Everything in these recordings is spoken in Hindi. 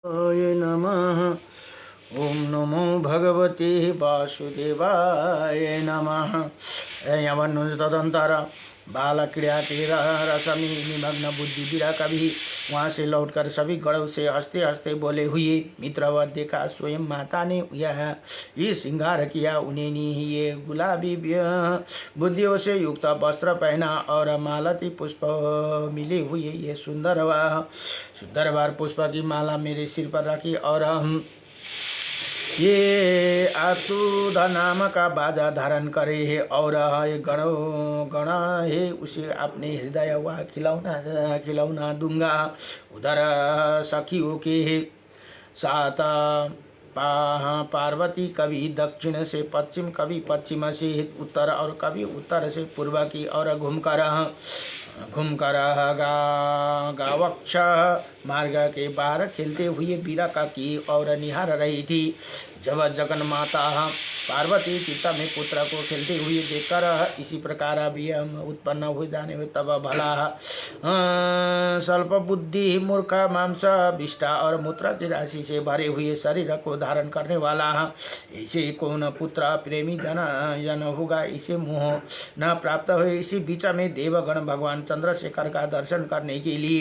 ये नमः। ओम नमो भगवते वासुदेवाय नमः। यवनुस्तदंतर बालक्रियातीर रसमी निमग्न बुद्धि विरा कभी। वहाँ से लौटकर सभी गणों से हंसते हंसते बोले हुए मित्रवत देखा स्वयं माता ने यह ये श्रृंगार किया। उन्हें ये गुलाबी बुद्धियों से युक्त वस्त्र पहना और मालती पुष्प मिले हुए ये सुंदरवार पुष्प की माला मेरे सिर पर रखी और हम ये आतुध नाम का बाजा धारण करे है और ये गण है उसे अपने हृदय हुआ खिलौना दूंगा। उधर सखियों के साथ पार्वती कभी दक्षिण से पश्चिम, कभी पश्चिम से उत्तर और कभी उत्तर से पूर्व की ओर घूमकर गावक्ष मार्ग के बाहर खेलते हुए बीराका की और निहार रही थी। जब जगन माता पार्वती चित्ता में पुत्र को खेलते हुए देखकर इसी प्रकार अभी हम उत्पन्न हो जाने में तब भला स्वल्प बुद्धि मूर्ख मांस विष्ठा और मूत्र की राशि से भरे हुए शरीर को धारण करने वाला इसे कौन पुत्र प्रेमी जन होगा। इसे मोह न प्राप्त हुए। इसी बीच में देवगण भगवान चंद्रशेखर का दर्शन करने के लिए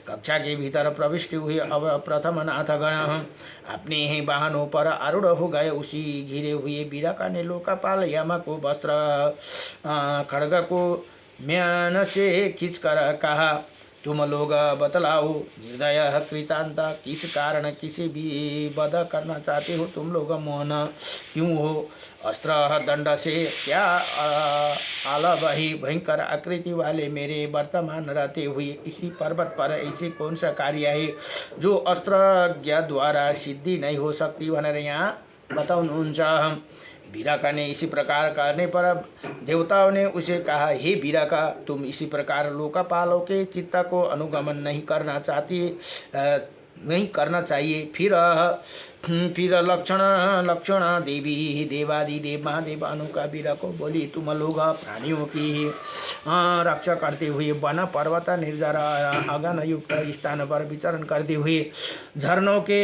कक्षा के भीतर प्रविष्ट हुए। अब प्रथम नाथगण अपने ही वाहनों पर आरूढ़ हो गए। उसी घिरे हुए बीराका ने लोकपाल यम को वस्त्र खड्ग को म्यान से खींचकर कहा, तुम लोग बतलाओ निर्दय कृतांत, किस कारण किसी भी वध करना चाहते हो? तुम लोग मौन क्यों हो? अस्त्र दंड से क्या आलबही भयंकर आकृति वाले मेरे वर्तमान रहते हुए इसी पर्वत पर ऐसे कौन सा कार्य है जो अस्त्र द्वारा सिद्धि नहीं हो सकती? भनेर यहाँ बताउनुहुन्छ। बीराका ने इसी प्रकार करने पर देवताओं ने उसे कहा, हे बीराका, तुम इसी प्रकार लोकपालों के चित्त को अनुगमन नहीं करना चाहिए। फिर लक्षण देवी देवादिदेव महादेव अनुका बीरा को बोली, तुम लोग प्राणियों की रक्षा करते हुए वन पर्वत निर्जर अगन युक्त स्थान पर विचरण करते हुए झरनों के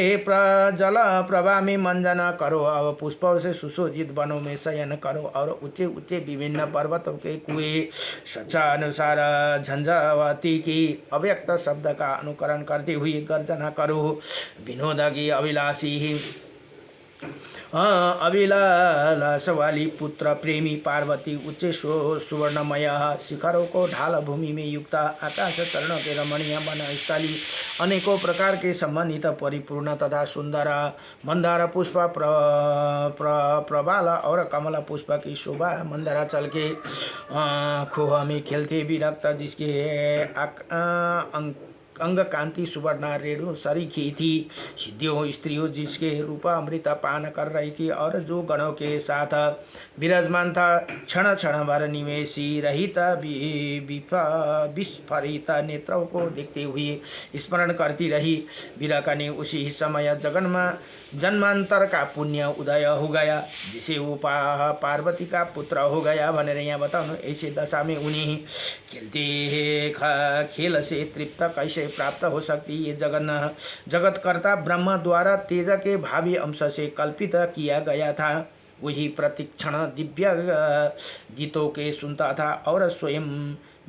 जल प्रवाह में मंजन करो और पुष्पों से सुशोभित वनों में शयन करो और ऊंचे ऊंचे विभिन्न पर्वतों के कुएं सच्चानुसार झंझावती की अव्यक्त शब्द का अनुकरण करते हुए गर्जना करो। विनोद की अभिलाष वाली पुत्र प्रेमी पार्वती उच्च सुवर्णमय शिखरों को ढाल भूमि में युक्त आकाश चरण के रमणीय वन स्थली अनेकों प्रकार के संबंधित परिपूर्ण तथा सुंदर मंदार पुष्प प्रबाल और कमल पुष्प की शोभा मंदाराचल के खोह में खेलते विरक्त जिसके अंग कांति सुवर्ण रेणु सरीखी थी। सिद्धियों स्त्रियों जिसके रूप अमृत पान कर रही थी और जो गणों के साथ विराजमान था क्षण क्षण भर निवेशी रहित विस्फारित नेत्रों को देखते हुए स्मरण करती रही। बीराका ने उसी समय जन्मांतर का पुण्य उदय हो गया जिसे वो पार्वती का पुत्र हो गया। भनेर यहाँ बताउनु। ऐसे दशा में उन्हीं खेलते खेल से तृप्त कैसे प्राप्त हो सकती? ये जगतकर्ता ब्रह्मा द्वारा तेज के भावी अंश से कल्पित किया गया था। वही प्रतिक्षण दिव्य गीतों के सुनता था और स्वयं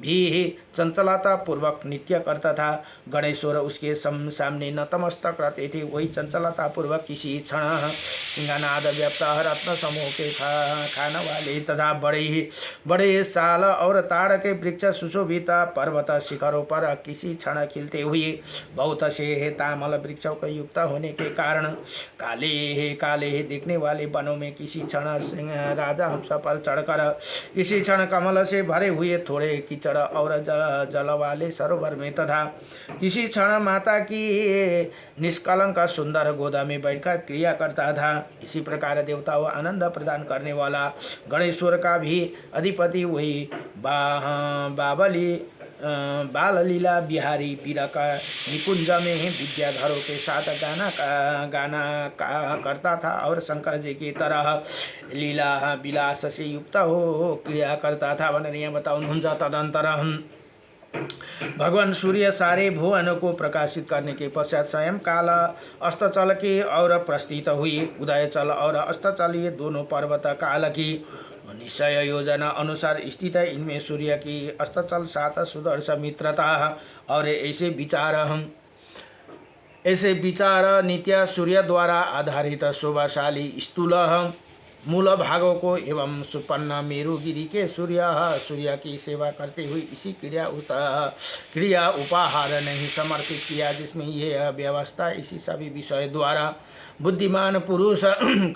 भी चंचलता पूर्वक नृत्य करता था। गणेश्वर उसके सामने नतमस्तक रहते थे। वही चंचलता पूर्वक किसी क्षण सिंहनाद व्याप्त रत्न समूह के खाने वाले तथा बड़े साल और ताड़ के वृक्ष सुशोभित पर्वत शिखरों पर किसी क्षण खिलते हुए बहुत से तामल वृक्षों के युक्त होने के कारण काले दिखने वाले वनों में किसी क्षण सिंह राजा हंस पर चढ़कर किसी क्षण कमल से भरे हुए थोड़े कीचड़ और जल वाले सरोवर में तथा किसी क्षण माता की निष्कलंक सुंदर गोदा में बैठकर क्रिया करता था। इसी प्रकार देवताओं आनंद प्रदान करने वाला गणेश्वर का भी अधिपति वही बाल लीला बिहारी बीराका निकुंज में विद्याधरों के साथ गाना करता था और शंकर जी की तरह लीला विलास से युक्त हो क्रिया करता था। भनेर यहाँ बताउनुहुन्छ। तदंतर भगवान सूर्य सारे भुवन को प्रकाशित करने के पश्चात स्वयं काल अस्ताचल के और प्रस्थित हुए। उदयचल और अस्ताचल ये दोनों पर्वत काल की निश्चय योजना अनुसार स्थित है। इनमें सूर्य की अस्ताचल 7 सुदर्श मित्रता और ऐसे विचार नित्य सूर्य द्वारा आधारित शोभाशाली स्थूल मूल भागों को एवं सुपन्न मेरुगिरी के सूर्य की सेवा करते हुए इसी क्रिया उपाहार नहीं समर्पित किया, जिसमें यह व्यवस्था इसी सभी विषय द्वारा बुद्धिमान पुरुष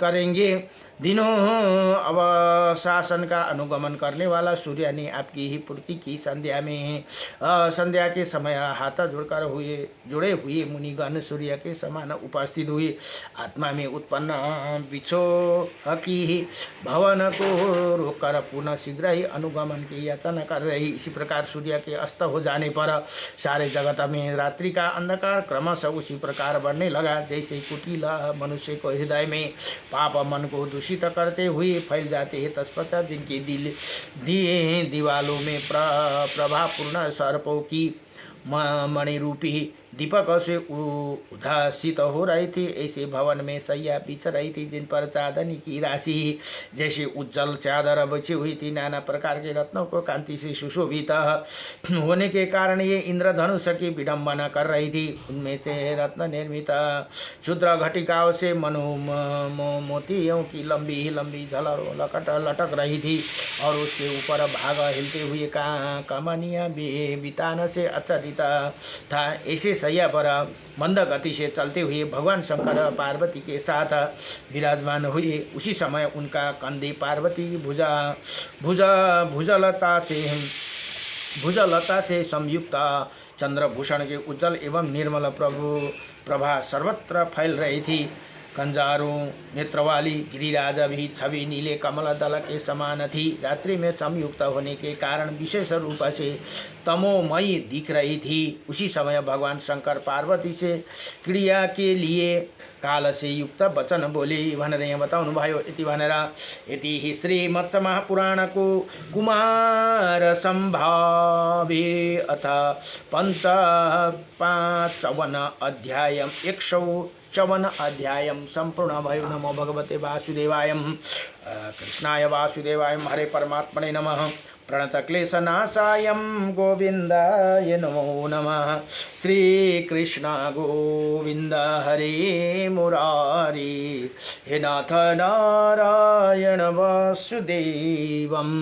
करेंगे। दिनों अवशासन का अनुगमन करने वाला सूर्य ने आपकी ही पूर्ति की। संध्या के समय हाथ जुड़े हुए मुनिगण सूर्य के समान उपस्थित हुए। आत्मा में उत्पन्न विक्षोभ की भवन को रोककर पुनः शीघ्र ही अनुगमन की याचना कर रही। इसी प्रकार सूर्य के अस्त हो जाने पर सारे जगत में रात्रि का अंधकार क्रमशः उसी प्रकार बढ़ने लगा जैसे कुटिल मनुष्य को हृदय में पाप मन को दूषित करते हुए फैल जाते हैं। तत्पश्चात जिनके दीवालों में प्रभापूर्ण सर्पों की मणिरूपी दीपक से उदासित हो रही थी, ऐसे भवन में सैया बिछ रही थी जिन पर चांदनी की राशि जैसे उज्जवल चादर बिछी हुई थी। नाना प्रकार के रत्नों को कांति से सुशोभित होने के कारण ये इंद्रधनुष की विडंबना कर रही थी। उनमें से रत्न निर्मित क्षुद्र घटिकाओं से मोतियों की लंबी लंबी झलर लटक रही थी और उसके ऊपर भाग हिलते हुए कमनिया बितान से आच्छादित था। ऐसे सैया पर मंद गति से चलते हुए भगवान शंकर पार्वती के साथ विराजमान हुए। उसी समय उनका कंधे पार्वती की भुजलता से संयुक्त चंद्रभूषण के उज्जवल एवं निर्मल प्रभा सर्वत्र फैल रही थी। कंजारों नेत्रवाली गिरिराज भी छवि नीले कमल दल के समान थी। रात्रि में संयुक्त होने के कारण विशेष रूप से तमोमयी दिख रही थी। उसी समय भगवान शंकर पार्वती से क्रिया के लिए काल से युक्त वचन बोले भनेर बताउनु भयो। यति भनेर यति ही श्रीमत्स्य महापुराण को कुमार संभावे अथ 55 अध्याय 154 अध्याय संपूर्ण भयो। नमो भगवते वासुदेवाय कृष्णाय वासुदेवाय हरे परमात्मने नमः। प्रणतक्लेशनाशाय गोविन्दाय नमो नमः। श्रीकृष्ण गोविन्द हरे मुरारी हे नाथ नारायण वासुदेवम्।